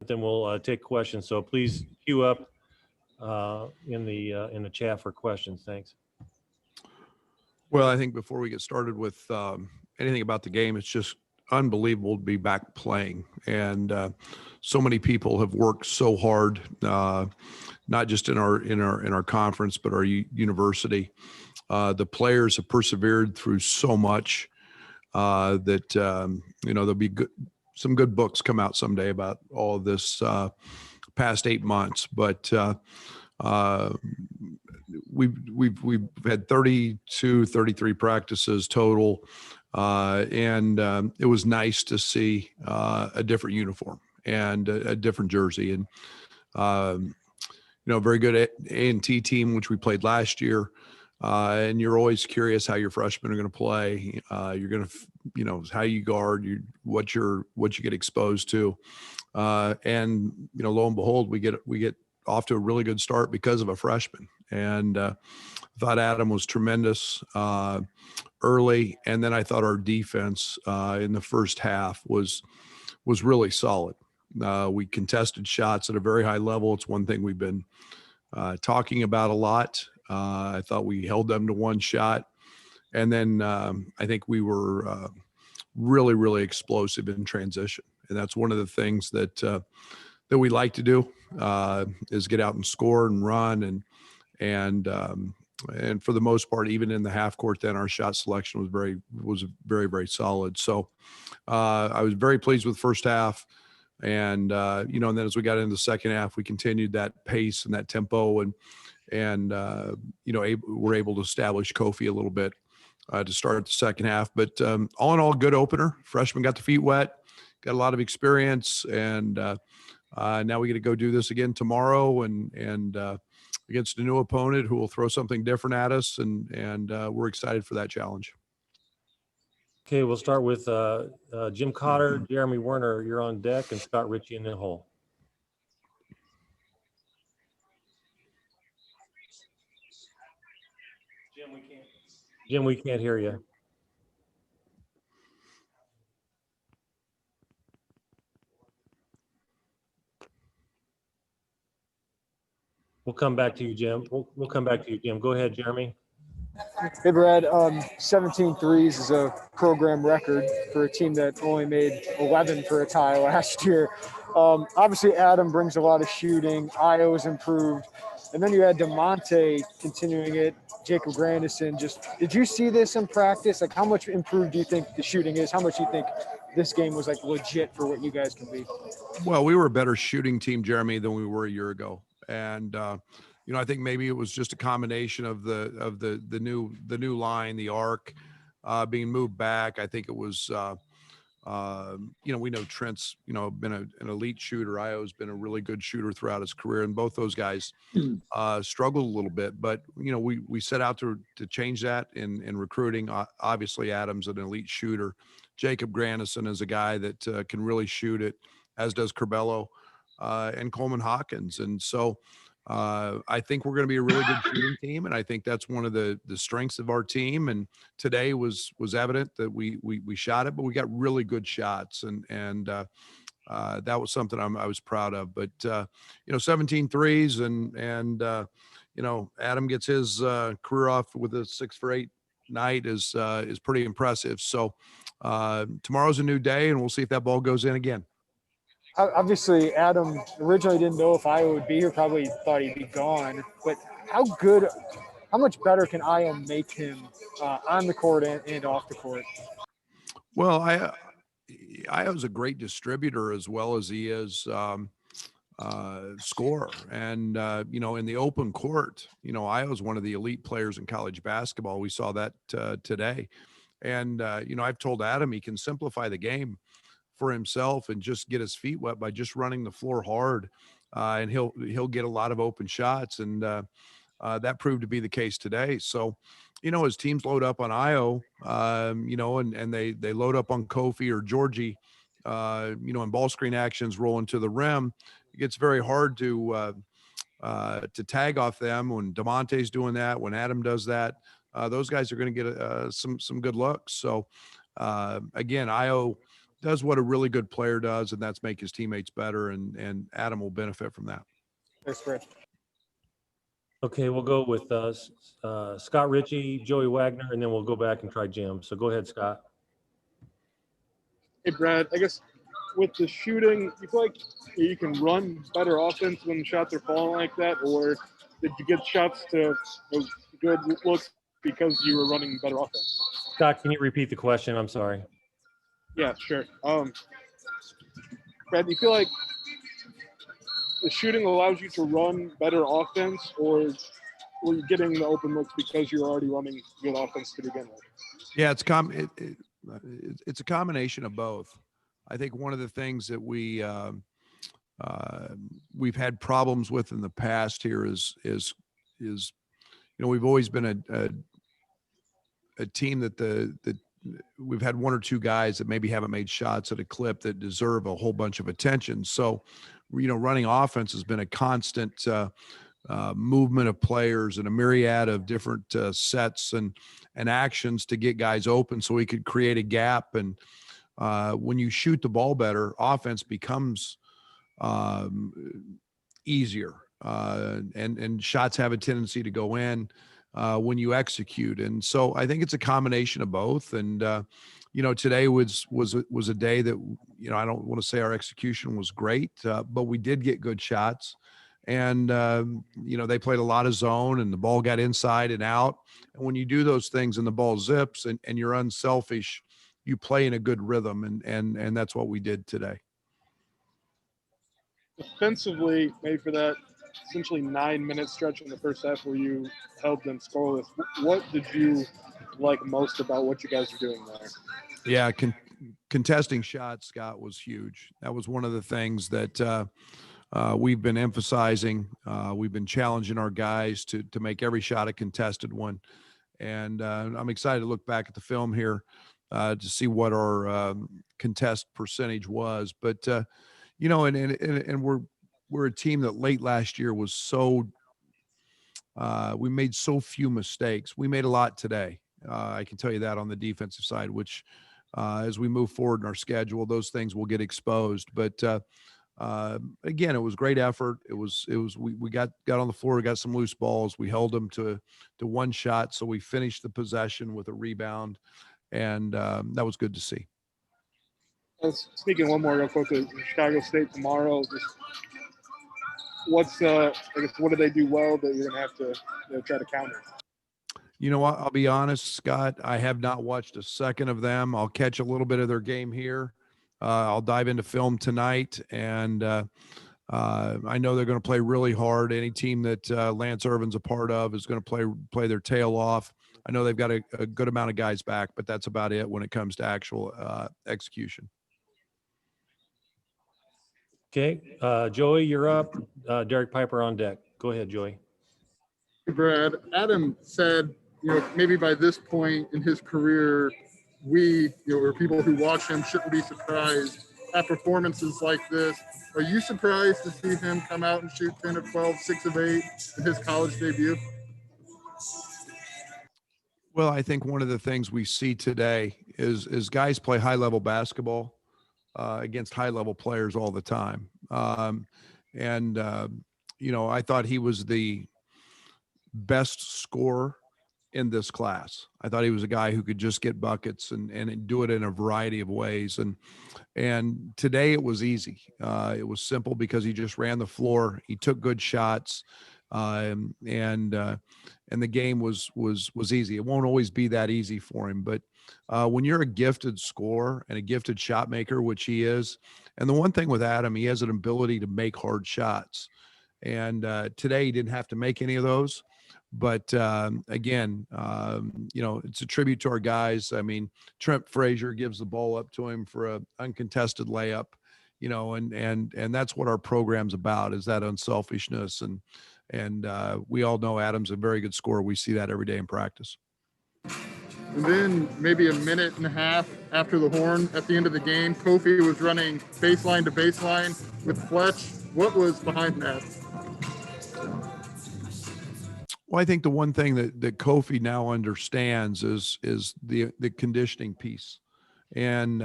then we'll take questions. So please queue up in the chat for questions. Thanks. Well, I think before we get started with anything about the game, it's just unbelievable to be back playing. And so many people have worked so hard, not just in our conference, but our university. The players have persevered through so much that there'll be some good books come out someday about all of this past 8 months. But we've had 32, 33 practices total. And it was nice to see a different uniform and a different jersey. And, very good A&T team, which we played last year. And you're always curious how your freshmen are going to play. You're going to, how you guard, what you get exposed to. And, lo and behold, we get off to a really good start because of a freshman. And I thought Adam was tremendous early. And then I thought our defense in the first half was really solid. We contested shots at a very high level. It's one thing we've been talking about a lot. I thought we held them to one shot. And then I think we were really, really explosive in transition. And that's one of the things that we like to do is get out and score and run. And for the most part, even in the half court, then our shot selection was very, very solid. So I was very pleased with the first half. And then as we got into the second half, we continued that pace and that tempo and we're able to establish Kofi a little bit to start the second half. But all in all, good opener. Freshman got their feet wet, got a lot of experience, and now we get to go do this again tomorrow and against a new opponent who will throw something different at us, and we're excited for that challenge. Okay, we'll start with Jim Cotter, Jeremy Werner, you're on deck, and Scott Ritchie in the hole. Jim, we can't hear you. We'll come back to you, Jim. We'll come back to you, Jim. Go ahead, Jeremy. Hey, Brad. 17 threes is a program record for a team that only made 11 for a tie last year. Obviously, Adam brings a lot of shooting. Io's improved. And then you had DeMonte continuing it, Jacob Grandison. Did you see this in practice? Like, how much improved do you think the shooting is? How much do you think this game was like legit for what you guys can be? Well, we were a better shooting team, Jeremy, than we were a year ago. And, I think maybe it was just a combination of the new line, the arc being moved back. I think it was, we know Trent's, been an elite shooter. Io's been a really good shooter throughout his career, and both those guys struggled a little bit. But we set out to change that in recruiting. Obviously, Adam's an elite shooter. Jacob Grandison is a guy that can really shoot it, as does Curbelo and Coleman Hawkins. And so I think we're going to be a really good shooting team, and I think that's one of the strengths of our team. And today was evident that we shot it, but we got really good shots, and that was something I was proud of. But 17 threes, and Adam gets his career off with a 6 for 8 night is pretty impressive. So tomorrow's a new day, and we'll see if that ball goes in again. Obviously, Adam originally didn't know if Iowa would be here, probably thought he'd be gone. But how much better can Iowa make him on the court and off the court? Well, Iowa's a great distributor as well as he is scorer. And, in the open court, Iowa's one of the elite players in college basketball. We saw that today. And, I've told Adam he can simplify the game for himself and just get his feet wet by just running the floor hard, and he'll get a lot of open shots, and that proved to be the case today. So, as teams load up on Io, and they load up on Kofi or Georgie, and ball screen actions rolling to the rim, it gets very hard to tag off them. When DeMonte's doing that, when Adam does that, those guys are going to get some good looks. So again, Io does what a really good player does, and that's make his teammates better. And Adam will benefit from that. Thanks, Brad. Okay, we'll go with Scott Ritchie, Joey Wagner, and then we'll go back and try Jim. So go ahead, Scott. Hey, Brad, I guess with the shooting, you feel like you can run better offense when shots are falling like that, or did you get shots to those good looks because you were running better offense? Scott, can you repeat the question? I'm sorry. Yeah, sure. Brad, do you feel like the shooting allows you to run better offense, or were you getting the open looks because you're already running good offense to begin with? Yeah, it's a combination of both. I think one of the things that we've had problems with in the past here is we've always been a team that we've had one or two guys that maybe haven't made shots at a clip that deserve a whole bunch of attention. So, running offense has been a constant movement of players and a myriad of different sets and actions to get guys open so we could create a gap. And when you shoot the ball better, offense becomes easier, and shots have a tendency to go in when you execute. And so I think it's a combination of both. And today was a day that I don't want to say our execution was great, but we did get good shots. And they played a lot of zone, and the ball got inside and out. And when you do those things and the ball zips and you're unselfish, you play in a good rhythm, and that's what we did today. Defensively, maybe for that essentially 9-minute stretch in the first half where you held them scoreless, what did you like most about what you guys are doing there? Yeah, contesting shots, Scott, was huge. That was one of the things that we've been emphasizing. We've been challenging our guys to make every shot a contested one. And I'm excited to look back at the film here to see what our contest percentage was. But and we're a team that late last year was so we made so few mistakes. We made a lot today. I can tell you that on the defensive side, which as we move forward in our schedule, those things will get exposed. But again, it was great effort. We got on the floor, got some loose balls. We held them to one shot. So we finished the possession with a rebound, and that was good to see. Speaking one more real quick, Chicago State tomorrow. What do they do well that you're gonna have to try to counter? You know what? I'll be honest, Scott. I have not watched a second of them. I'll catch a little bit of their game here. I'll dive into film tonight, and I know they're going to play really hard. Any team that Lance Irvin's a part of is going to play their tail off. I know they've got a good amount of guys back, but that's about it when it comes to actual execution. Okay, Joey, you're up. Derek Piper on deck. Go ahead, Joey. Brad, Adam said, maybe by this point in his career, we, or people who watch him shouldn't be surprised at performances like this. Are you surprised to see him come out and shoot 10 of 12, 6 of 8 in his college debut? Well, I think one of the things we see today is guys play high-level basketball against high-level players all the time. I thought he was the best scorer in this class. I thought he was a guy who could just get buckets and do it in a variety of ways. And today it was easy. It was simple because he just ran the floor. He took good shots, and the game was easy. It won't always be that easy for him, but when you're a gifted scorer and a gifted shot maker, which he is, and the one thing with Adam, he has an ability to make hard shots. And today he didn't have to make any of those. But again, it's a tribute to our guys. I mean, Trent Frazier gives the ball up to him for an uncontested layup, and that's what our program's about, is that unselfishness. And we all know Adam's a very good scorer. We see that every day in practice. And then maybe a minute and a half after the horn at the end of the game, Kofi was running baseline to baseline with Fletch. What was behind that? Well, I think the one thing that Kofi now understands is the conditioning piece. And,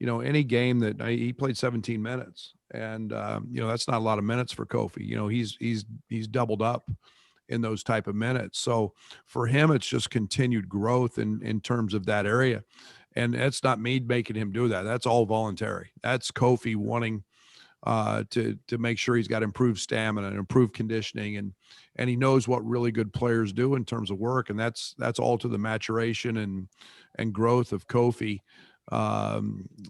any game that he played 17 minutes and, that's not a lot of minutes for Kofi. He's doubled up in those type of minutes. So for him, it's just continued growth in terms of that area. And it's not me making him do that. That's all voluntary. That's Kofi wanting to make sure he's got improved stamina and improved conditioning, and he knows what really good players do in terms of work, and that's all to the maturation and growth of Kofi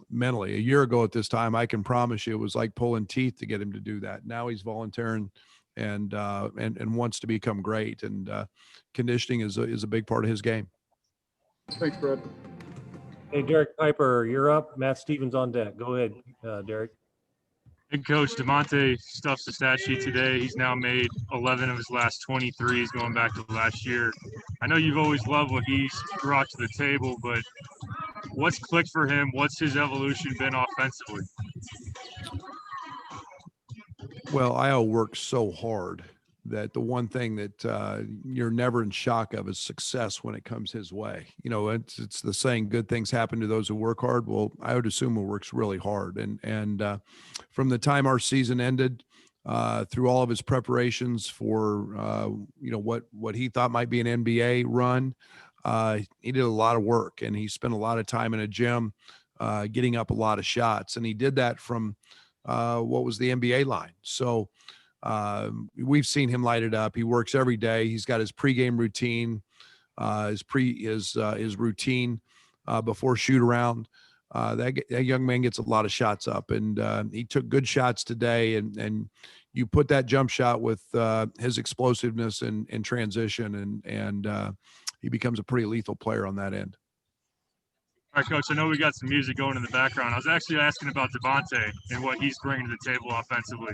mentally. A year ago at this time, I can promise you it was like pulling teeth to get him to do that. Now he's volunteering and wants to become great, and conditioning is a big part of his game. Thanks, Brad. Hey, Derek Piper, you're up. Matt Stevens on deck. Go ahead, Derek. Head coach DeMonte stuffs the stat sheet today. He's now made 11 of his last 23s going back to last year. I know you've always loved what he's brought to the table, but what's clicked for him? What's his evolution been offensively? Well, Io works so hard that the one thing that you're never in shock of is success when it comes his way. It's the saying, good things happen to those who work hard. Well, I would assume he works really hard. And from the time our season ended, through all of his preparations for, what he thought might be an NBA run, he did a lot of work, and he spent a lot of time in a gym getting up a lot of shots. And he did that from what was the NBA line. So we've seen him light it up. He works every day. He's got his pregame routine, his routine before shoot around. That young man gets a lot of shots up, and he took good shots today. And you put that jump shot with his explosiveness and transition, and he becomes a pretty lethal player on that end. All right, Coach, I know we got some music going in the background. I was actually asking about DeMonte and what he's bringing to the table offensively.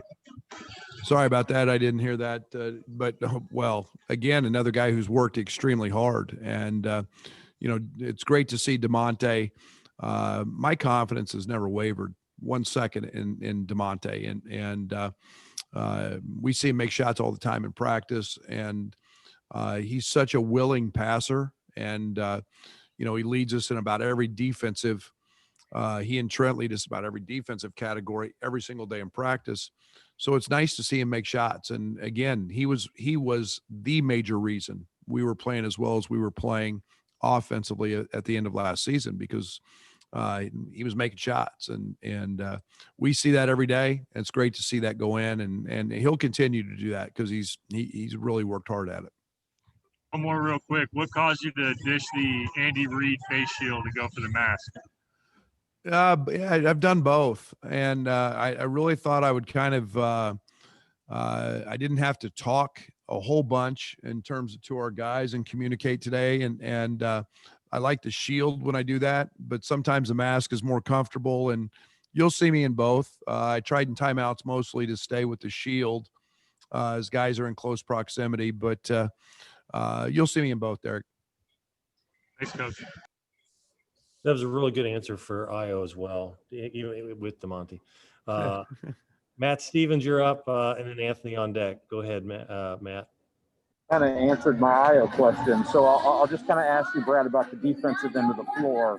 Sorry about that. I didn't hear that. But, well, again, another guy who's worked extremely hard. And, it's great to see DeMonte. My confidence has never wavered 1 second in DeMonte. And we see him make shots all the time in practice. And he's such a willing passer. And, he leads us in about every defensive. He and Trent lead us about every defensive category every single day in practice. So it's nice to see him make shots. And again, he was the major reason we were playing as well as we were playing offensively at the end of last season, because he was making shots, and we see that every day. And it's great to see that go in, and he'll continue to do that because he's really worked hard at it. One more real quick. What caused you to dish the Andy Reid face shield to go for the mask? Yeah, I've done both, and I really thought I would kind of I didn't have to talk a whole bunch in terms of to our guys and communicate today, and I like the shield when I do that, but sometimes the mask is more comfortable, and you'll see me in both. I tried in timeouts mostly to stay with the shield as guys are in close proximity, but you'll see me in both, Derek. Thanks, Coach. That was a really good answer for Io as well, even with DeMonte. Matt Stevens, you're up, and then Anthony on deck. Go ahead, Matt. Kind of answered my IO question. So I'll just kind of ask you, Brad, about the defensive end of the floor.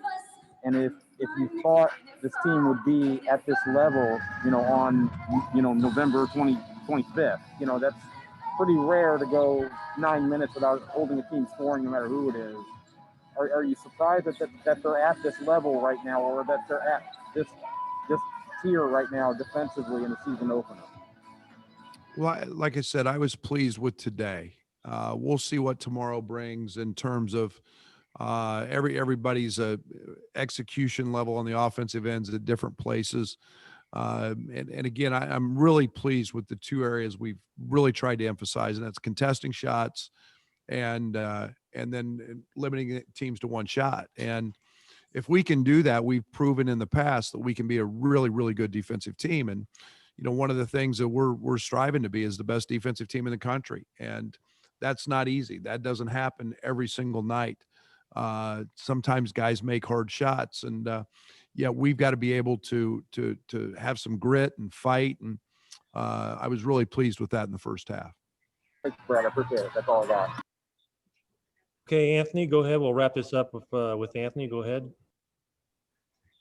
And if you thought this team would be at this level, on, November 25th, that's pretty rare to go 9 minutes without holding a team scoring no matter who it is. Are you surprised that they're at this level right now, or that they're at this tier right now defensively in the season opener? Well, like I said, I was pleased with today. We'll see what tomorrow brings in terms of everybody's execution level on the offensive ends at different places. And again, I'm really pleased with the two areas we've really tried to emphasize, and that's contesting shots and then limiting teams to one shot. And if we can do that, we've proven in the past that we can be a really, really good defensive team. And, one of the things that we're striving to be is the best defensive team in the country. And that's not easy. That doesn't happen every single night. Sometimes guys make hard shots, and we've got to be able to have some grit and fight. And I was really pleased with that in the first half. Thanks, Brad. I appreciate it. That's all I got. Okay, Anthony, go ahead. We'll wrap this up with Anthony. Go ahead.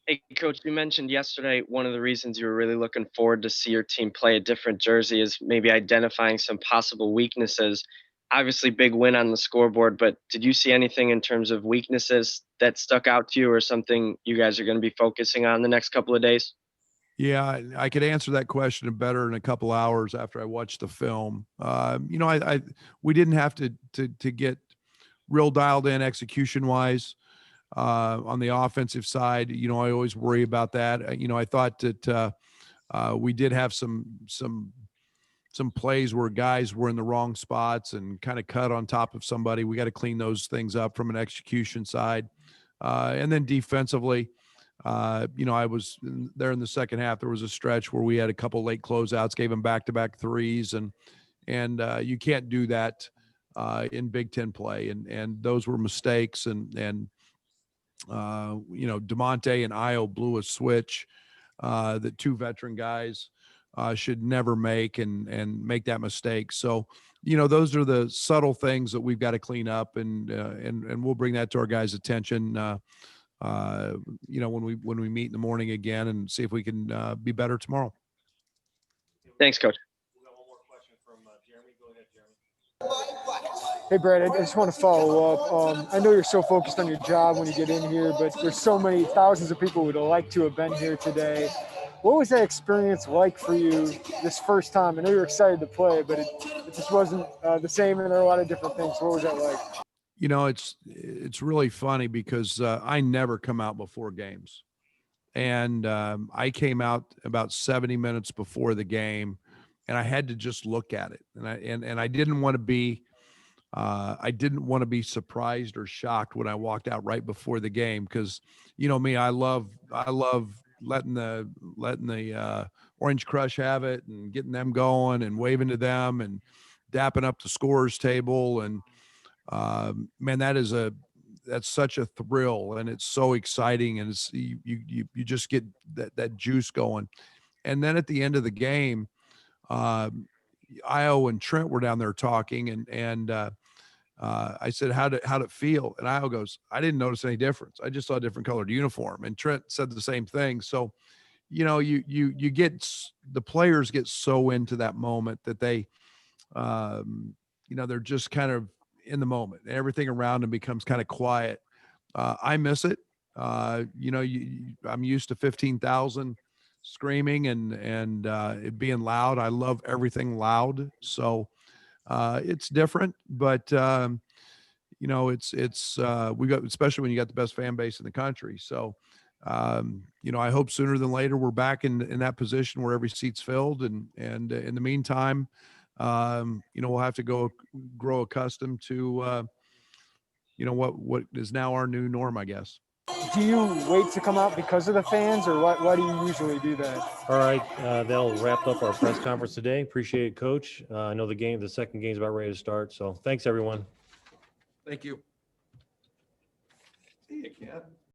Hey, Coach, you mentioned yesterday one of the reasons you were really looking forward to see your team play a different jersey is maybe identifying some possible weaknesses. Obviously, big win on the scoreboard, but did you see anything in terms of weaknesses that stuck out to you or something you guys are going to be focusing on the next couple of days? Yeah, I could answer that question better in a couple hours after I watched the film. We didn't have to get real dialed in execution wise on the offensive side. I always worry about that. I thought that we did have some plays where guys were in the wrong spots and kind of cut on top of somebody. We got to clean those things up from an execution side, and then defensively. I was there in the second half. There was a stretch where we had a couple late closeouts, gave them back-to-back threes, and you can't do that in Big Ten play, and those were mistakes. And DeMonte and Io blew a switch that two veteran guys should never make, and make that mistake. So, those are the subtle things that we've got to clean up, and we'll bring that to our guys' attention. When we meet in the morning again, and see if we can be better tomorrow. Thanks, Coach. We got one more question from Jeremy. Go ahead, Jeremy. Hey, Brad, I just want to follow up. I know you're so focused on your job when you get in here, but there's so many thousands of people who would like to have been here today. What was that experience like for you this first time? I know you're excited to play, but it just wasn't the same, and there are a lot of different things. What was that like? It's really funny because I never come out before games, and I came out about 70 minutes before the game, and I had to just look at it, and I didn't want to be surprised or shocked when I walked out right before the game, because me, I love letting the Orange Krush have it and getting them going and waving to them and dapping up the scorers table. And man, that's such a thrill, and it's so exciting, and it's you just get that juice going. And then at the end of the game, Io and Trent were down there talking, and I said, how'd it feel? And Io goes, I didn't notice any difference. I just saw a different colored uniform. And Trent said the same thing. So, you get, the players get so into that moment that they, they're just kind of in the moment. Everything around them becomes kind of quiet. I miss it. I'm used to 15,000 screaming and it being loud. I love everything loud. So it's different, but it's we got, especially when you got the best fan base in the country. So, I hope sooner than later we're back in that position where every seat's filled. And in the meantime, we'll have to grow accustomed to, what is now our new norm, I guess. Do you wait to come out because of the fans, or why do you usually do that? All right, that'll wrap up our press conference today. Appreciate it, Coach. I know the second game's about ready to start. So thanks, everyone. Thank you. See you, Ken.